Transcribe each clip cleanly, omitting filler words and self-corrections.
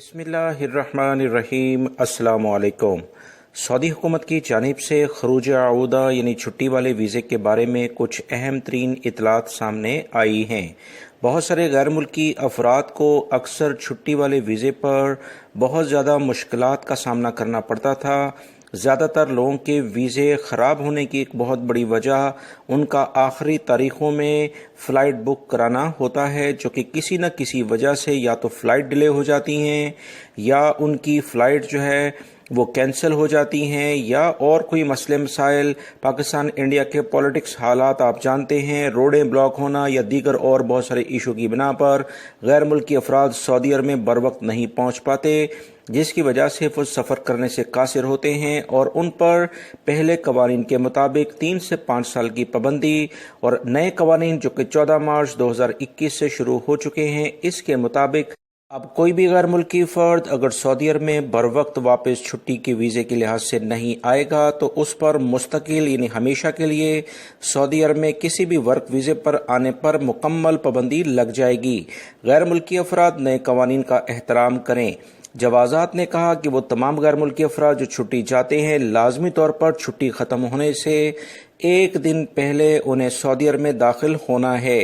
بسم اللہ الرحمن الرحیم۔ السلام علیکم۔ سعودی حکومت کی جانب سے خروج عودہ یعنی چھٹی والے ویزے کے بارے میں کچھ اہم ترین اطلاعات سامنے آئی ہیں۔ بہت سارے غیر ملکی افراد کو اکثر چھٹی والے ویزے پر بہت زیادہ مشکلات کا سامنا کرنا پڑتا تھا۔ زیادہ تر لوگوں کے ویزے خراب ہونے کی ایک بہت بڑی وجہ ان کا آخری تاریخوں میں فلائٹ بک کرانا ہوتا ہے، جو کہ کسی نہ کسی وجہ سے یا تو فلائٹ ڈیلے ہو جاتی ہیں یا ان کی فلائٹ جو ہے وہ کینسل ہو جاتی ہیں، یا اور کوئی مسئلے مسائل۔ پاکستان انڈیا کے پولیٹکس حالات آپ جانتے ہیں، روڈیں بلاک ہونا یا دیگر اور بہت سارے ایشو کی بنا پر غیر ملکی افراد سعودی عرب میں بر وقت نہیں پہنچ پاتے، جس کی وجہ سے وہ سفر کرنے سے قاصر ہوتے ہیں اور ان پر پہلے قوانین کے مطابق 3 سے 5 سال کی پابندی اور نئے قوانین جو کہ 14 مارچ 2021 سے شروع ہو چکے ہیں، اس کے مطابق اب کوئی بھی غیر ملکی فرد اگر سعودی عرب میں بر وقت واپس چھٹی کے ویزے کے لحاظ سے نہیں آئے گا تو اس پر مستقل یعنی ہمیشہ کے لیے سعودی عرب میں کسی بھی ورک ویزے پر آنے پر مکمل پابندی لگ جائے گی۔ غیر ملکی افراد نئے قوانین کا احترام کریں۔ جوازات نے کہا کہ وہ تمام غیر ملکی افراد جو چھٹی جاتے ہیں لازمی طور پر چھٹی ختم ہونے سے ایک دن پہلے انہیں سعودی عرب میں داخل ہونا ہے،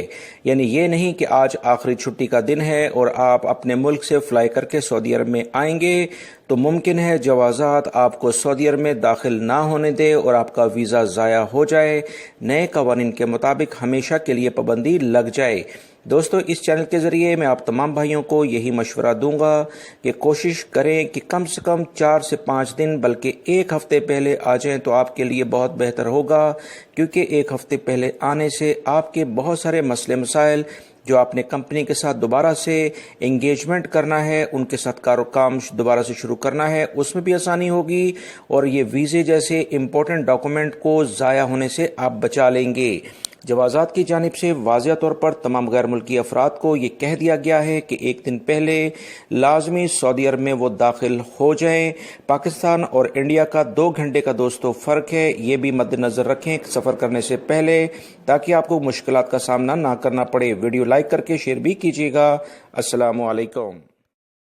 یعنی یہ نہیں کہ آج آخری چھٹی کا دن ہے اور آپ اپنے ملک سے فلائی کر کے سعودی عرب میں آئیں گے تو ممکن ہے جوازات آپ کو سعودی عرب میں داخل نہ ہونے دے اور آپ کا ویزا ضائع ہو جائے، نئے قوانین کے مطابق ہمیشہ کے لیے پابندی لگ جائے۔ دوستو، اس چینل کے ذریعے میں آپ تمام بھائیوں کو یہی مشورہ دوں گا کہ کوشش کریں کہ کم سے کم 4 سے 5 دن بلکہ ایک ہفتے پہلے آ جائیں تو آپ کے لیے بہت بہتر ہوگا، کیونکہ ایک ہفتے پہلے آنے سے آپ کے بہت سارے مسئلے مسائل جو آپ نے کمپنی کے ساتھ دوبارہ سے انگیجمنٹ کرنا ہے، ان کے ساتھ کام دوبارہ سے شروع کرنا ہے، اس میں بھی آسانی ہوگی اور یہ ویزے جیسے امپورٹنٹ ڈاکومنٹ کو ضائع ہونے سے آپ بچا لیں گے۔ جوازات کی جانب سے واضح طور پر تمام غیر ملکی افراد کو یہ کہہ دیا گیا ہے کہ ایک دن پہلے لازمی سعودی عرب میں وہ داخل ہو جائیں۔ پاکستان اور انڈیا کا 2 گھنٹے کا دوستوں فرق ہے، یہ بھی مد نظر رکھیں سفر کرنے سے پہلے تاکہ آپ کو مشکلات کا سامنا نہ کرنا پڑے۔ ویڈیو لائک کر کے شیئر بھی کیجیے گا۔ السلام علیکم۔